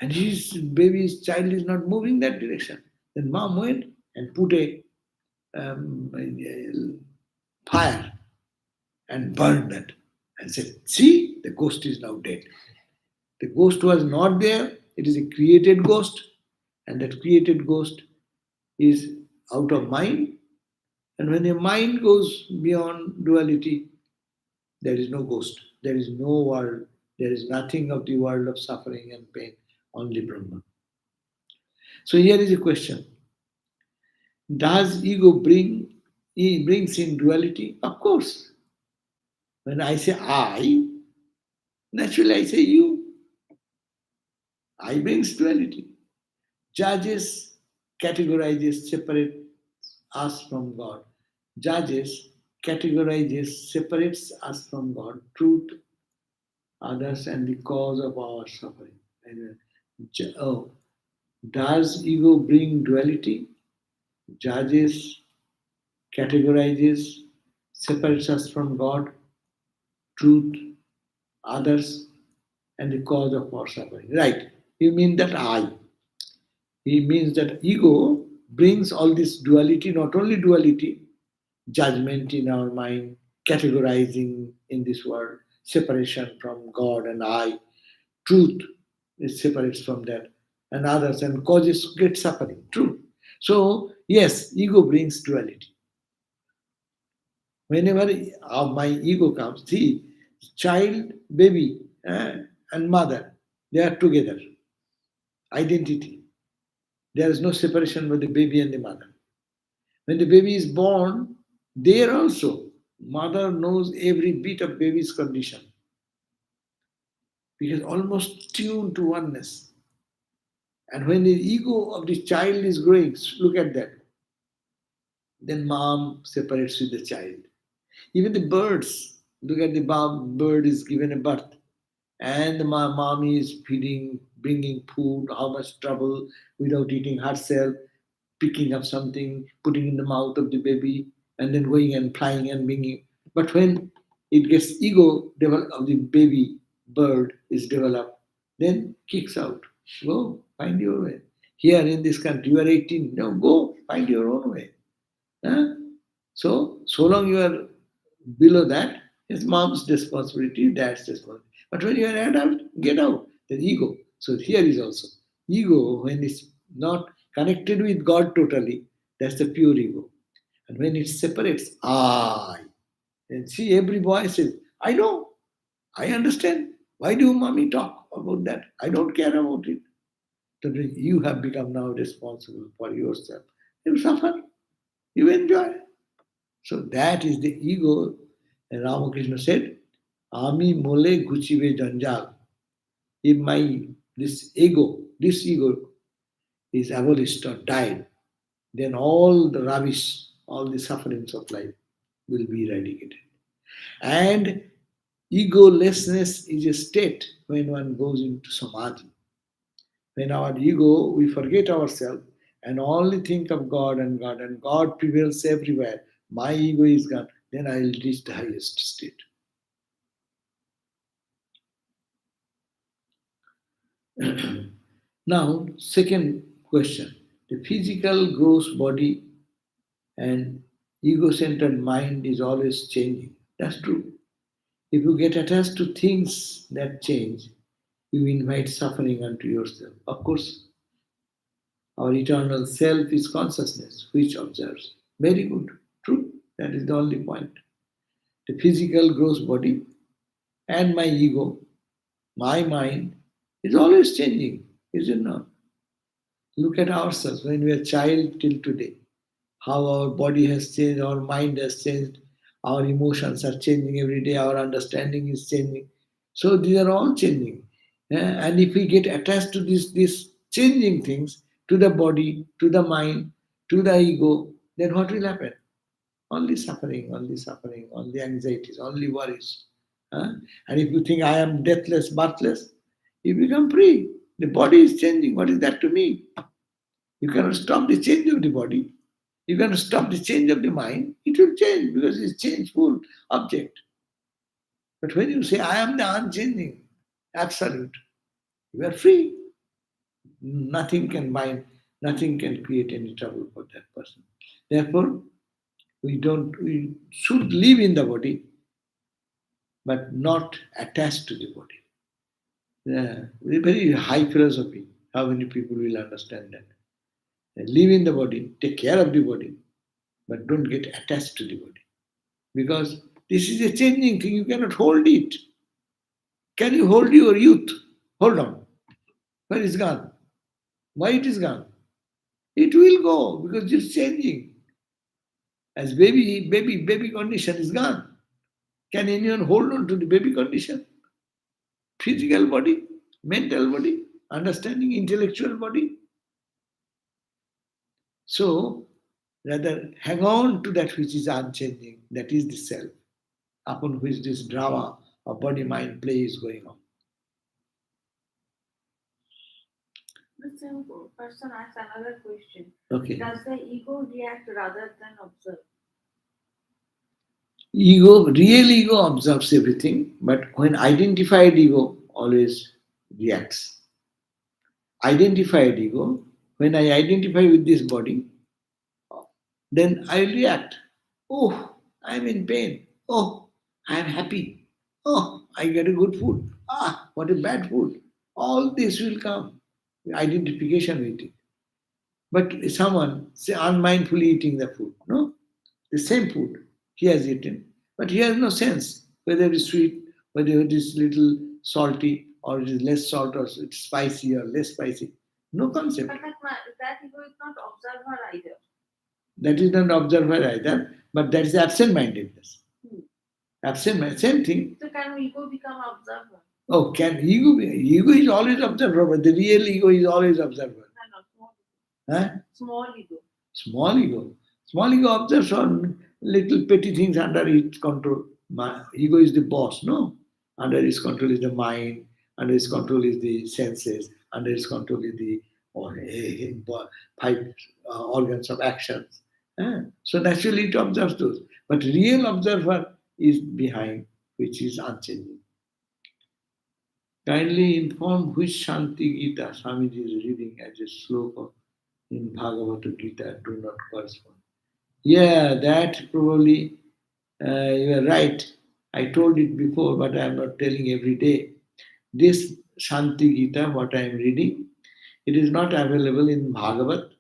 And his child is not moving that direction. Then mom went and put a fire and burned that and said, see, the ghost is now dead. The ghost was not there. It is a created ghost. And that created ghost is out of mind. And when your mind goes beyond duality, there is no ghost. There is no world. There is nothing of the world of suffering and pain. Only Brahman. So here is a question. Does ego brings in duality? Of course. When I say I, naturally I say you. I brings duality. Judges categorizes, separate us from God. Judges categorizes, separates us from God. Truth, others, and the cause of our suffering. Oh, does ego bring duality? Judges, categorizes, separates us from God, truth, others, and the cause of our suffering. Right. You mean that I. He means that ego brings all this duality, not only duality, judgment in our mind, categorizing in this world, separation from God and I, truth is separates from that, and others, and causes great suffering. True. So, yes, ego brings duality. Whenever my ego comes, see, child, baby, and mother, they are together. Identity. There is no separation with the baby and the mother. When the baby is born, there also, mother knows every bit of baby's condition. Because almost tuned to oneness. And when the ego of the child is growing, look at that. Then mom separates with the child. Even the birds, look at the bird is given a birth. And the mommy is feeding, bringing food, how much trouble without eating herself, picking up something, putting in the mouth of the baby, and then going and flying and bringing. But when it gets ego of the baby bird is developed, then kicks out. Go, find your way. Here in this country, you are 18. No, go, find your own way. Huh? So long you are below that, it's mom's responsibility, dad's responsibility. But when you are an adult, get out. The ego. So here is also ego when it's not connected with God totally, that's the pure ego. And when it separates, I. And see, every boy says, I know, I understand. Why do mommy talk about that? I don't care about it. So you have become now responsible for yourself. You suffer, you enjoy. So that is the ego. And Ramakrishna said, Ami mole guchive janjal. If my this ego is abolished or died, then all the rubbish, all the sufferings of life will be eradicated. And egolessness is a state when one goes into samadhi. When our ego, we forget ourselves and only think of and God prevails everywhere. My ego is gone, then I will reach the highest state. Now, second question. The physical gross body and ego centered mind is always changing. That's true. If you get attached to things that change, you invite suffering unto yourself. Of course, our eternal self is consciousness, which observes. Very good. True. That is the only point. The physical gross body and my ego, my mind, is always changing, is it not? Look at ourselves when we are child till today. How our body has changed, our mind has changed, our emotions are changing every day, our understanding is changing. So these are all changing. And if we get attached to these changing things, to the body, to the mind, to the ego, then what will happen? Only suffering, only anxieties, only worries. Huh? And if you think I am deathless, birthless, you become free. The body is changing. What is that to me? You cannot stop the change of the body. You cannot stop the change of the mind. It will change because it's changeful object. But when you say, I am the unchanging, absolute, you are free. Nothing can bind, nothing can create any trouble for that person. Therefore, we should live in the body, but not attached to the body. Yeah, very high philosophy. How many people will understand that? Live in the body, take care of the body, but don't get attached to the body. Because this is a changing thing, you cannot hold it. Can you hold your youth? Hold on. Where is gone? Why it is gone? It will go because it's changing. As baby condition is gone. Can anyone hold on to the baby condition? Physical body, mental body, understanding, intellectual body. So, rather hang on to that which is unchanging, that is the self, upon which this drama of body mind play is going on. The same person asks another question. Okay. Does the ego react rather than observe? Real ego observes everything, but when identified ego always reacts. Identified ego, when I identify with this body, then I react. Oh, I'm in pain. Oh, I'm happy. Oh, I get a good food. Ah, what a bad food. All this will come. Identification with it. But someone, say, unmindfully eating the food, no? The same food he has eaten, but he has no sense whether it is sweet, whether it is little salty, or it is less salt, or it's spicy or less spicy. No concept. But that ego is not observer either. That is not observer either, but that is absent mindedness. Absent mind, same thing. So can ego become observer? Oh, can ego be? Ego is always observer, but the real ego is always observer. No, Huh? small ego. Small ego. Small ego observes on little petty things under its control. Ego is the boss, no? Under its control is the mind, under its control is the senses, under its control is the five organs of actions. So naturally it observes those. But real observer is behind, which is unchanging. Kindly inform which Shanti Gita Swamiji is reading as a sloka in Bhagavad Gita do not correspond. Yeah, that probably you are right. I told it before, but I am not telling every day. This Shanti Gita, what I am reading, it is not available in Bhagavad,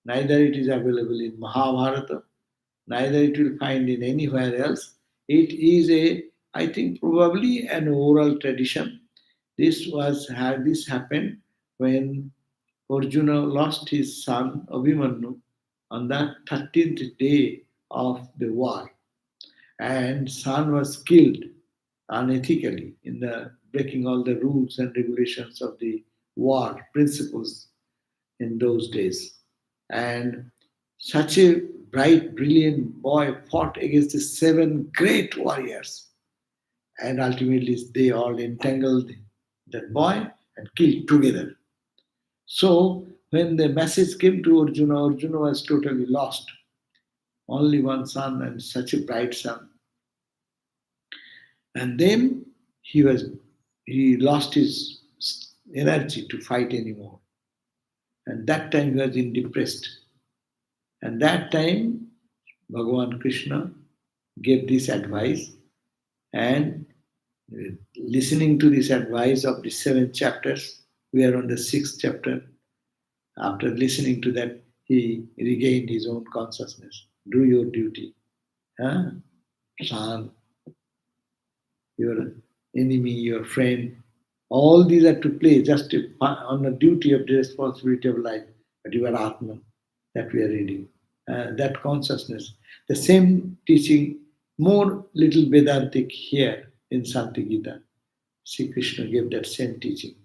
neither it is available in Mahabharata, neither it will find in anywhere else. It is I think, probably an oral tradition. This happened when Arjuna lost his son Abhimanyu on the 13th day of the war, and son was killed unethically in the breaking all the rules and regulations of the war principles in those days. And such a bright, brilliant boy fought against the seven great warriors, and ultimately they all entangled that boy and killed together. So when the message came to Arjuna, Arjuna was totally lost. Only one son and such a bright son. And then he lost his energy to fight anymore. And that time he was in depressed. And that time Bhagavan Krishna gave this advice, and listening to this advice of the 7 chapters, we are on the 6th chapter. After listening to that, he regained his own consciousness. Do your duty. Huh? Son, your enemy, your friend, all these are to play just on the duty of the responsibility of life. But you are Atman, that we are reading. That consciousness. The same teaching, more little Vedantic here in Shanti Gita. Sri Krishna gave that same teaching,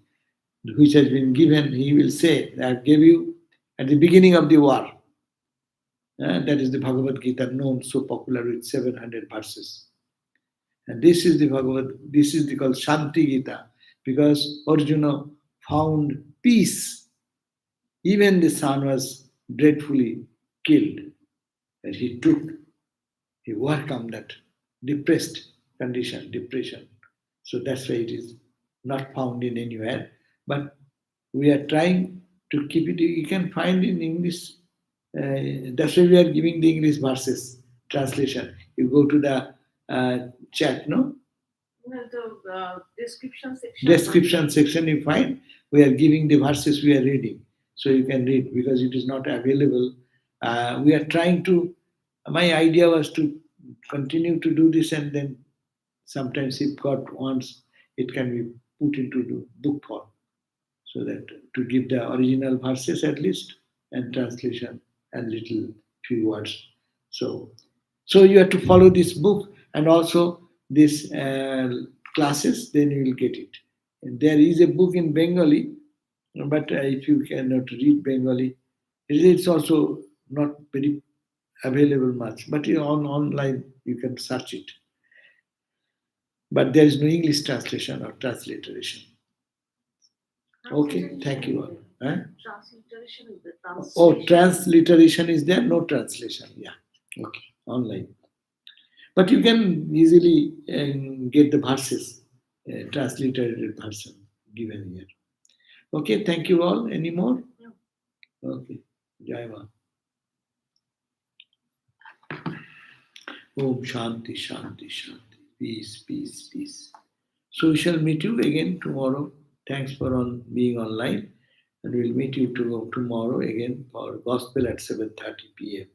which has been given, he will say, I gave you at the beginning of the war. That is the Bhagavad Gita, known so popular with 700 verses. And this is the this is called Shanti Gita, because Arjuna found peace. Even the son was dreadfully killed, and he overcome that depressed condition, depression. So that's why it is not found in anywhere. But we are trying to keep it. You can find in English. That's why we are giving the English verses translation. You go to the chat, no? The description section. Description section you find. We are giving the verses we are reading. So you can read, because it is not available. We are trying to, my idea was to continue to do this, and then sometimes if God wants, it can be put into the book form. So that to give the original verses at least, and translation and little few words. So you have to follow this book and also this classes, then you will get it. And there is a book in Bengali, but if you cannot read Bengali, it's also not very available much. But on online you can search it. But there is no English translation or transliteration. Okay, thank you all. Huh? Transliteration is the Oh, transliteration is there? No translation. Yeah. Okay, online. But you can easily get the verses, transliterated version given here. Okay, thank you all. Any more? No. Okay. Jai Ma. Om Shanti, Shanti, Shanti. Peace, peace, peace. So we shall meet you again tomorrow. Thanks for being online. And we'll meet you tomorrow again for Gospel at 7:30 p.m.